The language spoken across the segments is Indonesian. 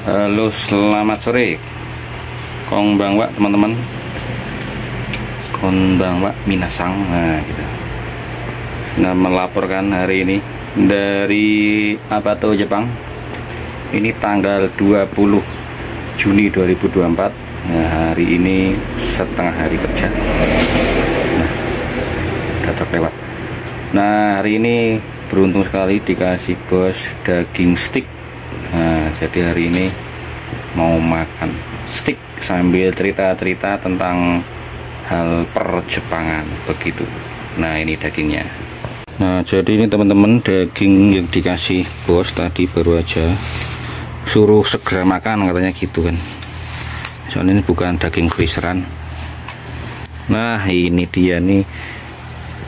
Halo, selamat sore. Konbanwa teman-teman. Konbanwa minasang. Nah, gitu. Nah, melaporkan hari ini dari Apato, Jepang. Ini tanggal 20 Juni 2024. Nah, hari ini setengah hari kerja. Nah, udah terlewat. Nah, hari ini beruntung sekali dikasih bos daging stick. Nah, jadi hari ini mau makan steak sambil cerita-cerita tentang hal perjepangan begitu. Nah, ini dagingnya. Nah, jadi ini teman-teman daging yang dikasih bos tadi baru aja, suruh segera makan katanya gitu kan. Soalnya ini bukan daging freezeran. Nah, ini dia nih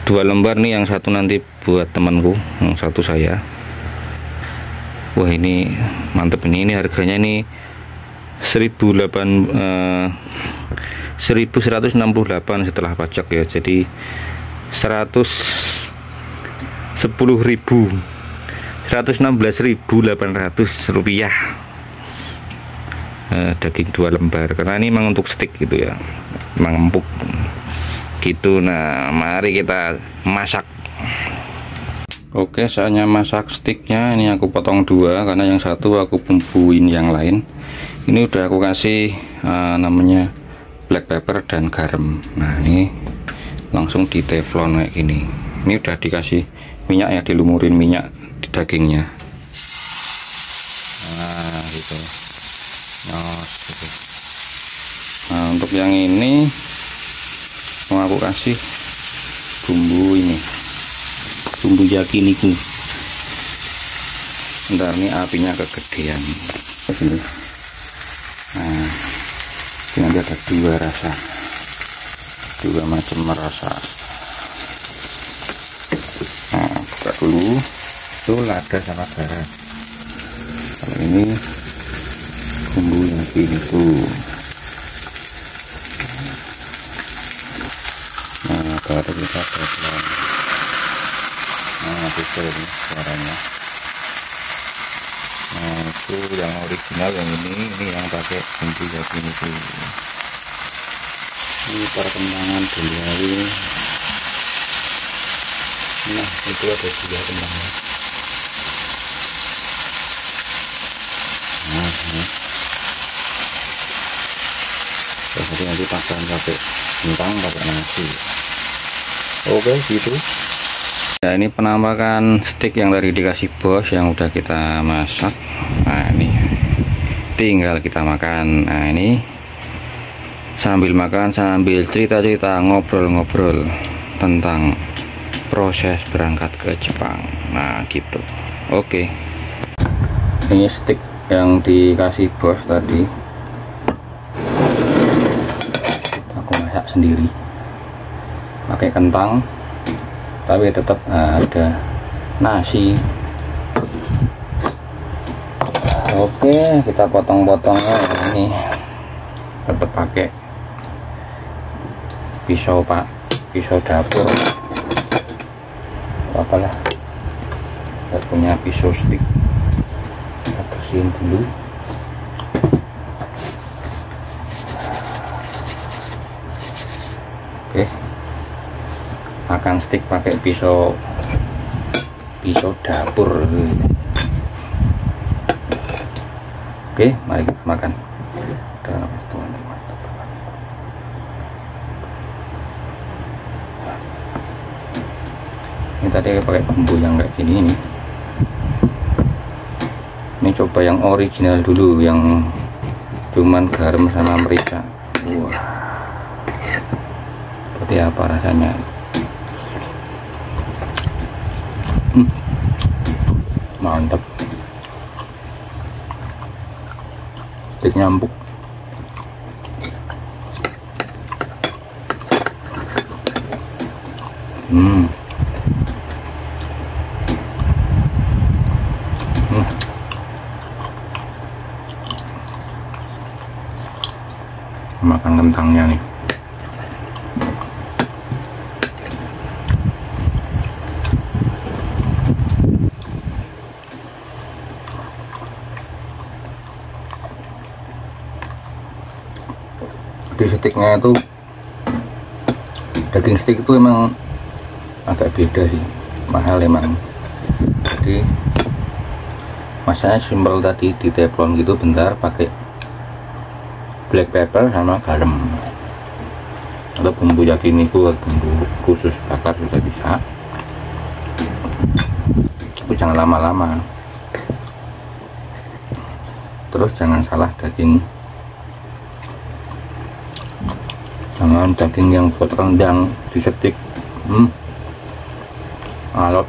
2 lembar nih, yang satu nanti buat temanku, yang satu saya. Wah, ini mantep ini harganya nih 1168 setelah pajak ya, jadi 116.800 rupiah. Daging 2 lembar karena ini memang untuk steak gitu ya, memang empuk gitu. Nah, mari kita masak. Oke, saatnya masak steaknya. Ini aku potong 2 karena yang satu aku bumbuin yang lain. Ini udah aku kasih namanya black pepper dan garam. Nah, ini langsung di teflon kayak gini. Ini udah dikasih minyak ya, dilumurin minyak di dagingnya. Nah, gitu. Gitu. Nah, untuk yang ini mau aku kasih bumbu ini, bumbu yakiniku. Bentar, ini apinya kegedean. Nah, ini nanti ada 2 rasa, 2 macam rasa. Nah, buka dulu. Itu lada sama garam. Kalau ini bumbu yakiniku. Nah, baru kita pelan. Nah, itu ini suaranya. Nah, itu yang original, yang ini yang pakai bumbu yakiniku. Ini perkembangan beliau. Nah, itu ada 2 kembangnya. Nah, jadi nanti takkan pakai kentang, pakai nasi. Oke, gitu. Ya, ini penampakan steak yang tadi dikasih bos yang udah kita masak. Nah, ini tinggal kita makan. Nah, ini sambil makan sambil cerita-cerita, ngobrol-ngobrol tentang proses berangkat ke Jepang. Nah, gitu. Oke. Ini steak yang dikasih bos tadi aku masak sendiri pakai kentang, tapi tetap ada nasi. Oke, kita potong-potongnya ini tetap pakai pisau dapur. Apalah, kita punya pisau stick. Kita bersihin dulu. Oke, makan steak pakai pisau dapur. Oke, mari kita makan. Ini tadi pakai bumbu yang kayak gini ini. Ini coba yang original dulu, yang cuman garam sama merica. Wah, seperti apa rasanya? Mantap, steaknya empuk. Makan kentangnya nih. steaknya itu, daging steak itu emang agak beda sih, mahal emang. Jadi masanya simpel tadi, di teflon gitu bentar, pakai black pepper sama garam atau bumbu yakiniku, bumbu khusus bakar juga bisa, tapi jangan lama-lama. Terus jangan salah daging, jangan daging yang buat rendang di steak, alot.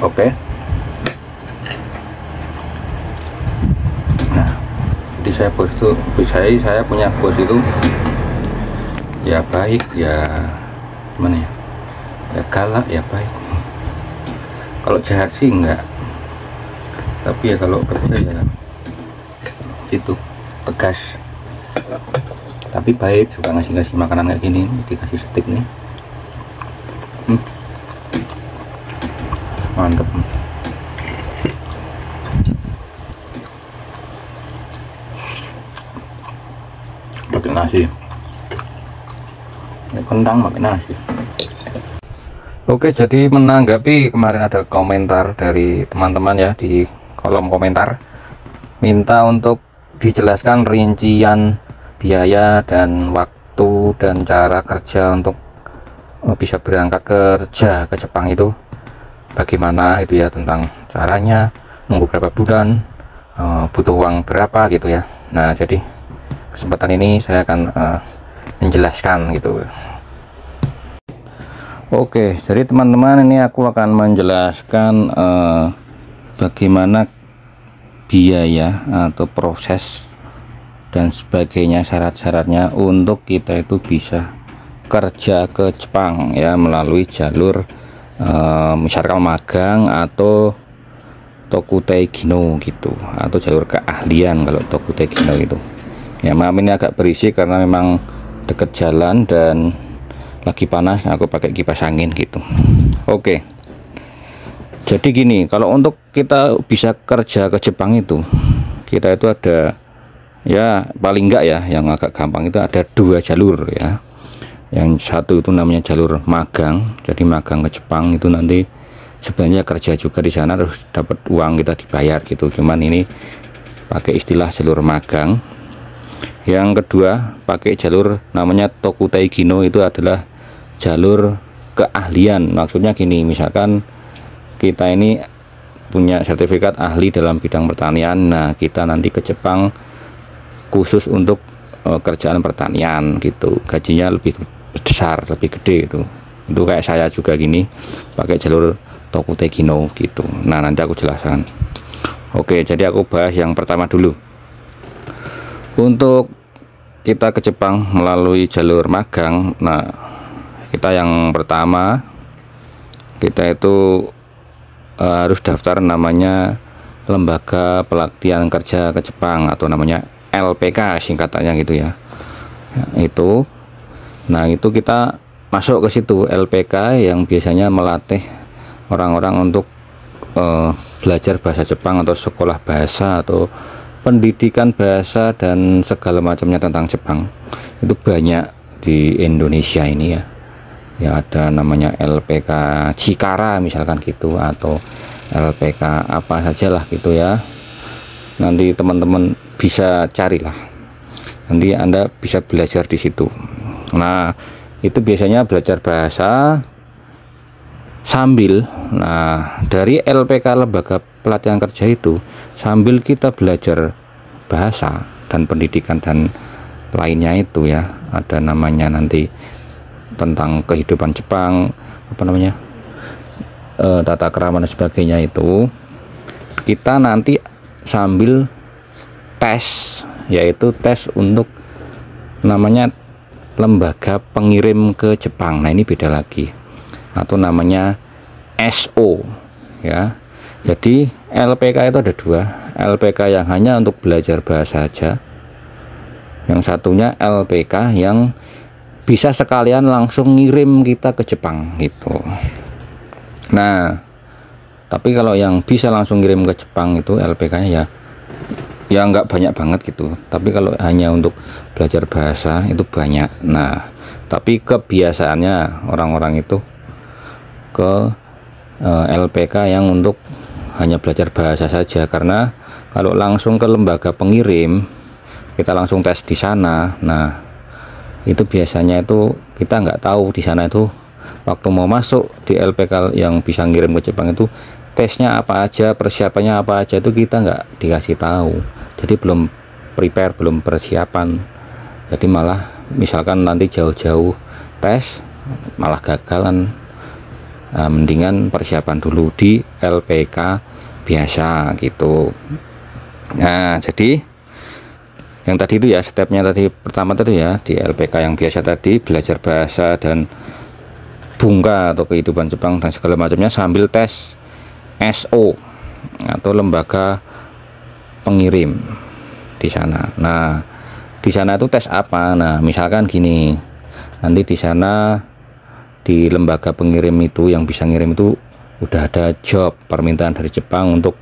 Oke. Nah, jadi saya bos itu, saya punya bos itu ya baik, ya gimana ya, ya galak, ya baik. Kalau jahat sih enggak, tapi ya kalau kerja ya itu tegas, tapi baik, suka ngasih makanan kayak gini. Dikasih steak nih, mantep. Pakai nasi ya, kentang pakai nasi. Oke, jadi menanggapi kemarin ada komentar dari teman-teman ya di kolom komentar, minta untuk dijelaskan rincian biaya dan waktu dan cara kerja untuk bisa berangkat kerja ke Jepang itu bagaimana itu ya, tentang caranya, nunggu berapa bulan, butuh uang berapa gitu ya. Nah, jadi kesempatan ini saya akan menjelaskan gitu. Oke, jadi teman-teman, ini aku akan menjelaskan bagaimana biaya atau proses dan sebagainya, syarat-syaratnya untuk kita itu bisa kerja ke Jepang ya, melalui jalur misalkan magang atau Tokutei Gino gitu, atau jalur keahlian kalau Tokutei Gino itu ya. Maaf ini agak berisik karena memang deket jalan dan lagi panas, aku pakai kipas angin gitu. Oke, jadi gini, kalau untuk kita bisa kerja ke Jepang itu, kita itu ada ya, paling enggak ya, yang agak gampang itu ada 2 jalur ya. Yang satu itu namanya jalur magang, jadi magang ke Jepang itu nanti sebenarnya kerja juga di sana, terus dapat uang, kita dibayar gitu, cuman ini pakai istilah jalur magang. Yang kedua pakai jalur namanya Tokutei Gino, itu adalah jalur keahlian. Maksudnya gini, misalkan kita ini punya sertifikat ahli dalam bidang pertanian, nah kita nanti ke Jepang khusus untuk kerjaan pertanian gitu, gajinya lebih besar, lebih gede itu kayak saya juga gini, pakai jalur Tokutei Gino gitu. Nah, nanti aku jelaskan. Oke, jadi aku bahas yang pertama dulu. Untuk kita ke Jepang melalui jalur magang, nah kita yang pertama, kita itu harus daftar namanya Lembaga Pelatihan Kerja ke Jepang, atau namanya LPK singkatannya gitu ya. Itu, nah itu kita masuk ke situ LPK yang biasanya melatih orang-orang untuk belajar bahasa Jepang atau sekolah bahasa atau pendidikan bahasa dan segala macamnya tentang Jepang. Itu banyak di Indonesia ini ya. Ya ada namanya LPK Cikara misalkan gitu, atau LPK apa sajalah gitu ya. Nanti teman-teman bisa carilah, nanti Anda bisa belajar di situ. Nah, itu biasanya belajar bahasa sambil, nah dari LPK Lembaga Pelatihan Kerja itu, sambil kita belajar bahasa dan pendidikan dan lainnya itu ya, ada namanya nanti tentang kehidupan Jepang, apa namanya, tata krama dan sebagainya, itu kita nanti sambil tes, yaitu tes untuk namanya lembaga pengirim ke Jepang. Nah, ini beda lagi, atau namanya SO ya. Jadi LPK itu ada 2, LPK yang hanya untuk belajar bahasa saja, yang satunya LPK yang bisa sekalian langsung ngirim kita ke Jepang gitu. Nah, tapi kalau yang bisa langsung ngirim ke Jepang itu LPK-nya ya nggak banyak banget gitu. Tapi kalau hanya untuk belajar bahasa itu banyak. Nah, tapi kebiasaannya orang-orang itu ke LPK yang untuk hanya belajar bahasa saja, karena kalau langsung ke lembaga pengirim kita langsung tes di sana. Nah, itu biasanya itu kita nggak tahu di sana itu waktu mau masuk di LPK yang bisa ngirim ke Jepang itu tesnya apa aja, persiapannya apa aja, itu kita nggak dikasih tahu. Jadi belum prepare, belum persiapan. Jadi malah misalkan nanti jauh-jauh tes malah gagalan. Mendingan persiapan dulu di LPK biasa gitu. Nah, jadi yang tadi itu ya, stepnya tadi pertama tadi ya, di LPK yang biasa tadi belajar bahasa dan bunga atau kehidupan Jepang dan segala macamnya sambil tes SO atau lembaga pengirim di sana. Nah, di sana itu tes apa? Nah, misalkan gini, nanti di sana di lembaga pengirim itu yang bisa ngirim itu udah ada job permintaan dari Jepang untuk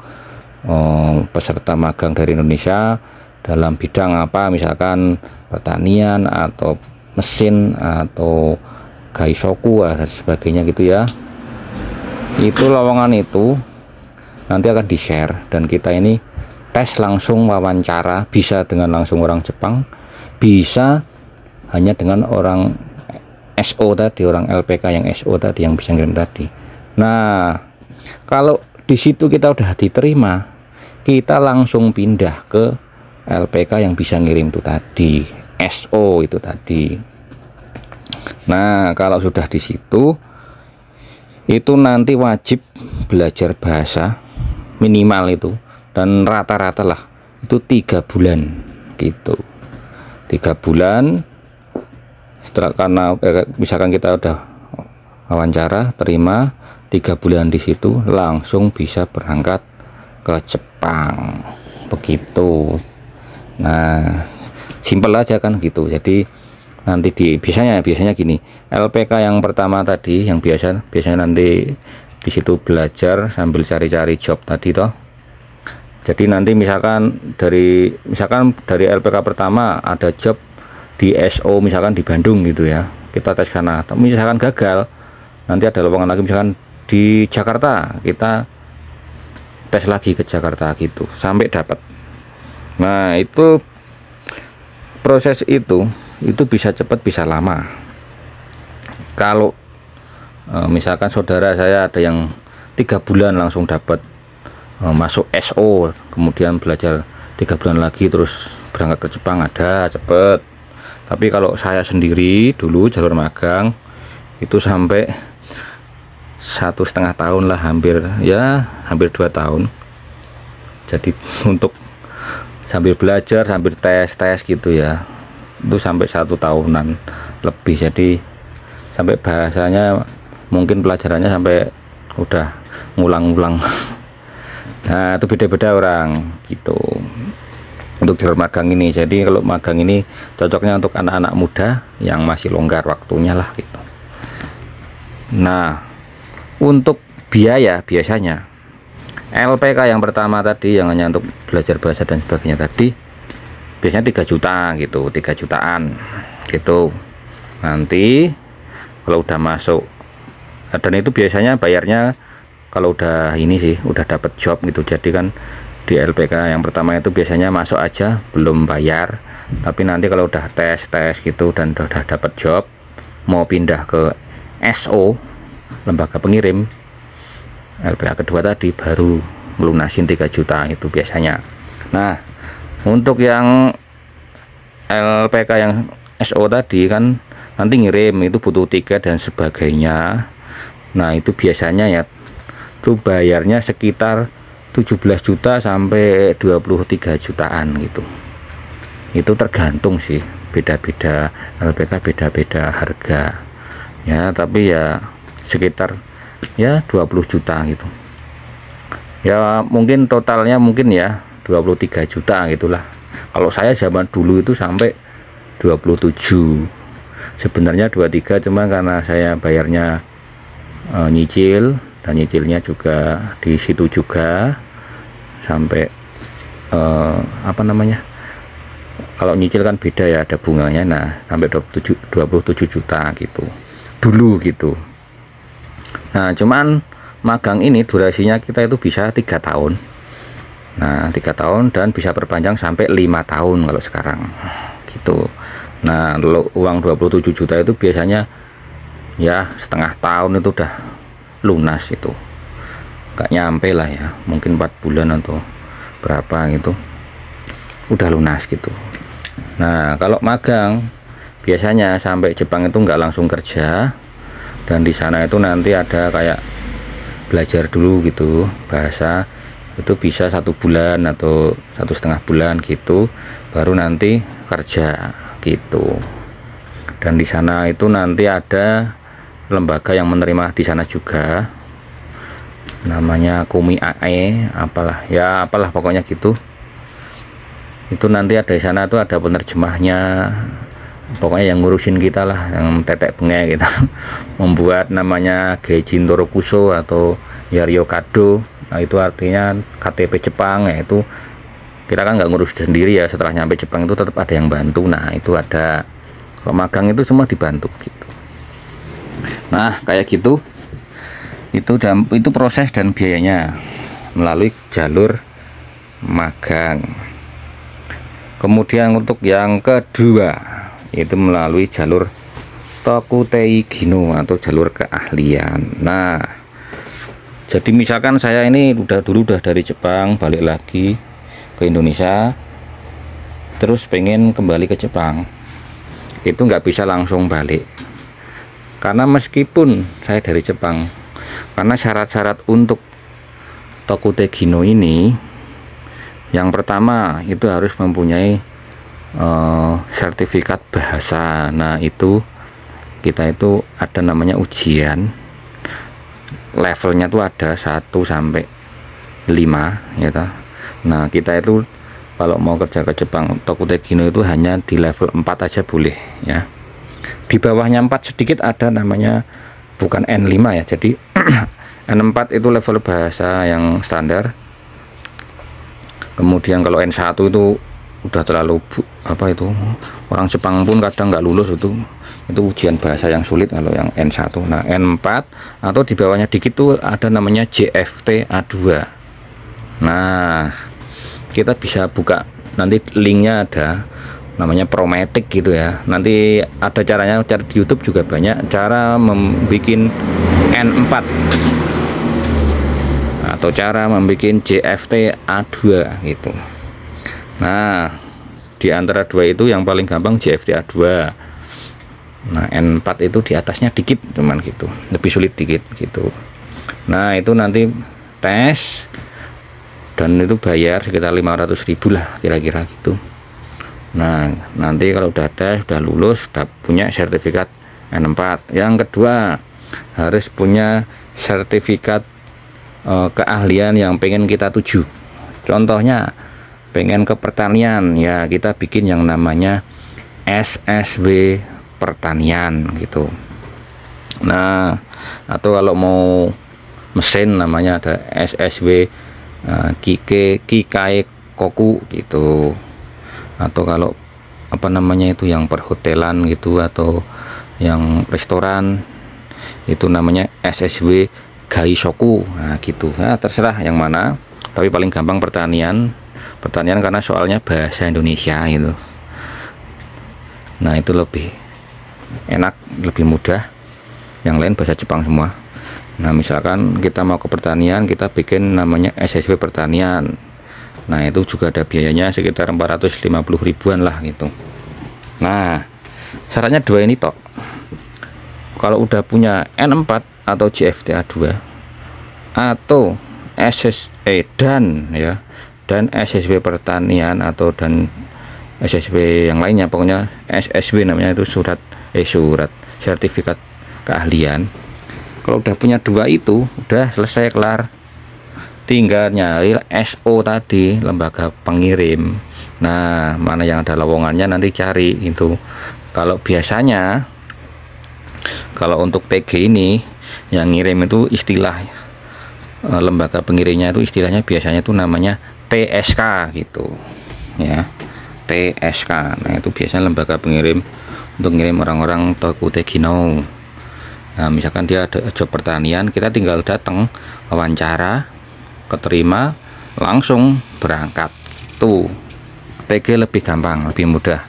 peserta magang dari Indonesia dalam bidang apa, misalkan pertanian atau mesin atau gaisoku dan sebagainya gitu ya. Itu lowongan itu nanti akan di share dan kita ini tes langsung, wawancara, bisa dengan langsung orang Jepang, bisa hanya dengan orang SO tadi, orang LPK yang SO tadi yang bisa ngirim tadi. Nah, kalau di situ kita udah diterima, kita langsung pindah ke LPK yang bisa ngirim itu tadi, SO itu tadi. Nah, kalau sudah di situ itu nanti wajib belajar bahasa minimal itu, dan rata-rata lah itu 3 bulan gitu. 3 bulan setelah, karena misalkan kita udah wawancara terima 3 bulan di situ langsung bisa berangkat ke Jepang begitu. Nah, simpel aja kan gitu. Jadi nanti biasanya gini, LPK yang pertama tadi yang biasanya nanti di situ belajar sambil cari-cari job tadi toh. Jadi nanti misalkan dari LPK pertama ada job di SO misalkan di Bandung gitu ya, kita tes sana. Tapi misalkan gagal, nanti ada lowongan lagi misalkan di Jakarta, kita tes lagi ke Jakarta gitu sampai dapat. Nah, itu proses itu bisa cepat bisa lama. Kalau misalkan saudara saya ada yang 3 bulan langsung dapat masuk SO, kemudian belajar 3 bulan lagi terus berangkat ke Jepang, ada cepet. Tapi kalau saya sendiri dulu jalur magang itu sampai 1,5 tahun lah, hampir 2 tahun. Jadi untuk sambil belajar sambil tes gitu ya, itu sampai 1 tahunan lebih. Jadi sampai bahasanya mungkin pelajarannya sampai udah ngulang-ngulang. Nah, itu beda-beda orang gitu untuk jalur magang ini. Jadi kalau magang ini cocoknya untuk anak-anak muda yang masih longgar waktunya lah gitu. Nah, untuk biaya biasanya LPK yang pertama tadi yang hanya untuk belajar bahasa dan sebagainya tadi biasanya 3 juta gitu, 3 jutaan gitu. Nanti kalau udah masuk, dan itu biasanya bayarnya kalau udah ini sih udah dapat job gitu. Jadi kan di LPK yang pertama itu biasanya masuk aja belum bayar, tapi nanti kalau udah tes gitu dan udah dapat job mau pindah ke SO lembaga pengirim LPK kedua tadi baru melunasin 3 juta itu biasanya. Nah, untuk yang LPK yang SO tadi kan nanti ngirim itu butuh tiket dan sebagainya. Nah, itu biasanya ya itu bayarnya sekitar 17 juta sampai 23 jutaan gitu. Itu tergantung sih, beda-beda LPK, beda-beda harga ya, tapi ya sekitar ya 20 juta gitu ya, mungkin totalnya mungkin ya 23 juta gitulah. Kalau saya zaman dulu itu sampai 27, sebenarnya 23, cuma karena saya bayarnya nyicil dan nyicilnya juga di situ juga sampai apa namanya, kalau nyicil kan beda ya, ada bunganya. Nah sampai 27 juta gitu dulu gitu. Nah cuman magang ini durasinya kita itu bisa 3 tahun. Nah 3 tahun dan bisa perpanjang sampai 5 tahun kalau sekarang gitu. Nah uang 27 juta itu biasanya ya setengah tahun itu udah lunas, itu gak nyampe lah ya, mungkin 4 bulan atau berapa gitu udah lunas gitu. Nah kalau magang biasanya sampai Jepang itu nggak langsung kerja, dan di sana itu nanti ada kayak belajar dulu gitu bahasa, itu bisa 1 bulan atau 1,5 bulan gitu, baru nanti kerja gitu. Dan di sana itu nanti ada lembaga yang menerima di sana juga, namanya Kumi AE apalah pokoknya gitu. Itu nanti ada di sana tuh ada penerjemahnya, pokoknya yang ngurusin kita lah, yang tetek bengek gitu membuat namanya Geijin Torokuso atau Yaryokado. Nah itu artinya KTP Jepang, yaitu kita kan nggak ngurus sendiri ya, setelah nyampe Jepang itu tetap ada yang bantu. Nah itu ada, kalau magang itu semua dibantu gitu. Nah kayak gitu, itu proses dan biayanya melalui jalur magang. Kemudian untuk yang kedua itu melalui jalur Tokutei Gino atau jalur keahlian. Nah jadi misalkan saya ini udah dari Jepang balik lagi ke Indonesia, terus pengen kembali ke Jepang, itu nggak bisa langsung balik, karena meskipun saya dari Jepang, karena syarat-syarat untuk Tokutei Gino ini, yang pertama itu harus mempunyai sertifikat bahasa. Nah itu kita itu ada namanya ujian, levelnya tuh ada 1 sampai 5 ya toh. Nah kita itu kalau mau kerja ke Jepang Tokutei Gino itu hanya di level 4 aja boleh ya. Di bawahnya 4 sedikit ada namanya, bukan N5 ya, jadi N4 itu level bahasa yang standar. Kemudian kalau N1 itu udah terlalu itu orang Jepang pun kadang nggak lulus, itu ujian bahasa yang sulit kalau yang N1. Nah N4 atau di bawahnya dikit tuh ada namanya JFT A2. Nah kita bisa buka, nanti linknya ada, namanya Prometic gitu ya. Nanti ada caranya, cari di YouTube juga banyak cara membuat N4 atau cara membuat JFT A2 gitu. Nah di antara dua itu yang paling gampang JFT A2. Nah N4 itu di atasnya dikit cuman gitu, lebih sulit dikit gitu. Nah itu nanti tes dan itu bayar sekitar 500.000 lah kira-kira gitu. Nah nanti kalau udah tes, udah lulus, udah punya sertifikat N4. Yang kedua harus punya sertifikat keahlian yang pengen kita tuju. Contohnya pengen ke pertanian ya, kita bikin yang namanya SSW pertanian gitu. Nah atau kalau mau mesin namanya ada SSW Kikai Koku gitu. Atau kalau apa namanya itu yang perhotelan gitu atau yang restoran itu namanya SSW Gaishoku. Nah gitu ya, terserah yang mana, tapi paling gampang pertanian karena soalnya bahasa Indonesia gitu. Nah itu lebih enak, lebih mudah. Yang lain bahasa Jepang semua. Nah misalkan kita mau ke pertanian, kita bikin namanya SSW pertanian. Nah itu juga ada biayanya sekitar 450.000-an lah gitu. Nah syaratnya dua ini tok. Kalau udah punya N4 atau JFT A2 atau SSE dan SSW pertanian atau dan SSW yang lainnya, pokoknya SSW namanya itu surat sertifikat keahlian. Kalau udah punya dua itu udah selesai, kelar, tinggal nyari SO tadi, lembaga pengirim. Nah mana yang ada lowongannya nanti cari itu. Kalau biasanya kalau untuk TG ini yang ngirim itu istilah lembaga pengirimnya itu istilahnya biasanya itu namanya TSK gitu ya, TSK. Nah itu biasanya lembaga pengirim untuk ngirim orang-orang Toku Tegino. Nah misalkan dia ada job pertanian, kita tinggal datang wawancara, keterima, langsung berangkat. Tuh TG lebih gampang, lebih mudah.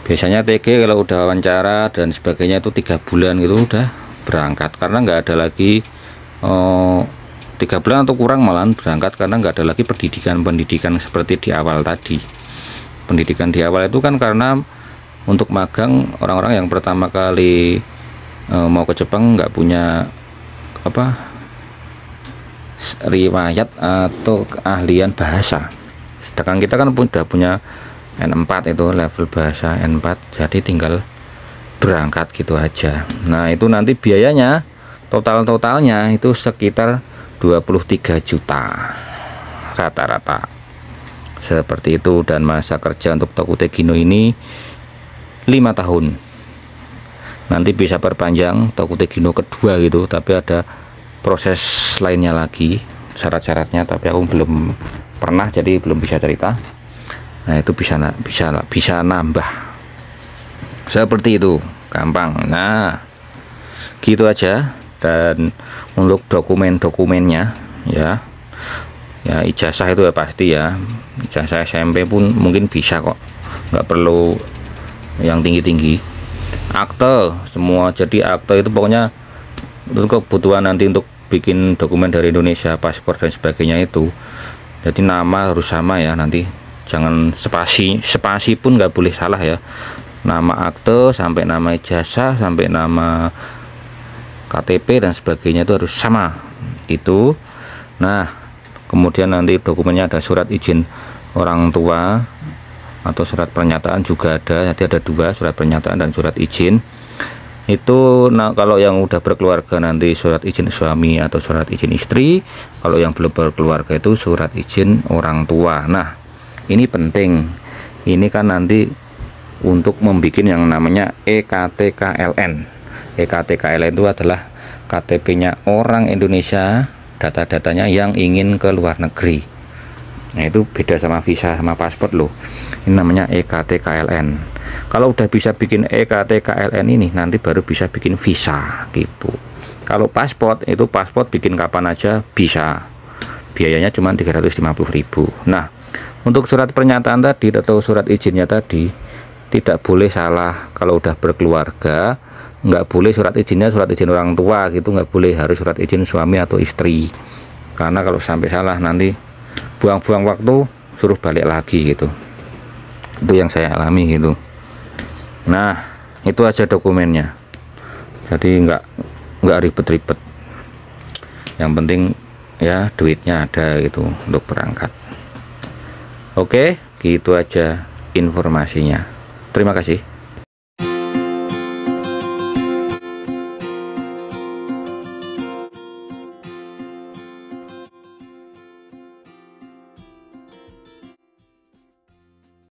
Biasanya TG kalau udah wawancara dan sebagainya itu 3 bulan gitu udah berangkat, karena nggak ada lagi 3 bulan atau kurang malahan berangkat, karena nggak ada lagi pendidikan seperti di awal tadi. Pendidikan di awal itu kan karena untuk magang, orang-orang yang pertama kali mau ke Jepang nggak punya riwayat atau keahlian bahasa, sedangkan kita kan udah punya N4 itu level bahasa N4, jadi tinggal berangkat gitu aja. Nah itu nanti biayanya totalnya itu sekitar 23 juta rata-rata seperti itu. Dan masa kerja untuk Toku Tegino ini 5 tahun, nanti bisa perpanjang Toku Tegino kedua gitu, tapi ada proses lainnya lagi, syarat-syaratnya, tapi aku belum pernah jadi belum bisa cerita. Nah itu bisa nambah seperti itu, gampang. Nah gitu aja. Dan untuk dokumennya ya ijazah itu ya pasti ya, ijazah SMP pun mungkin bisa kok, nggak perlu yang tinggi-tinggi. Akte semua, jadi akte itu pokoknya untuk kebutuhan nanti untuk bikin dokumen dari Indonesia, paspor dan sebagainya itu, jadi nama harus sama ya, nanti jangan spasi pun nggak boleh salah ya. Nama akte sampai nama ijazah sampai nama KTP dan sebagainya itu harus sama itu. Nah kemudian nanti dokumennya ada surat izin orang tua atau surat pernyataan juga ada, nanti ada 2, surat pernyataan dan surat izin itu. Nah kalau yang udah berkeluarga nanti surat izin suami atau surat izin istri, kalau yang belum berkeluarga itu surat izin orang tua. Nah ini penting, ini kan nanti untuk membuat yang namanya EKTKLN. EKTKLN itu adalah KTP-nya orang Indonesia, data-datanya yang ingin ke luar negeri. Nah itu beda sama visa sama paspor loh, ini namanya EKTKLN. Kalau udah bisa bikin EKTKLN ini, nanti baru bisa bikin visa gitu. Kalau paspor itu paspor bikin kapan aja bisa, biayanya cuma 350.000. Nah untuk surat pernyataan tadi atau surat izinnya tadi tidak boleh salah. Kalau udah berkeluarga nggak boleh surat izinnya surat izin orang tua gitu, nggak boleh, harus surat izin suami atau istri, karena kalau sampai salah nanti buang-buang waktu, suruh balik lagi gitu. Itu yang saya alami gitu. Nah itu aja dokumennya, jadi nggak ribet-ribet, yang penting ya duitnya ada gitu untuk berangkat. Oke gitu aja informasinya, terima kasih.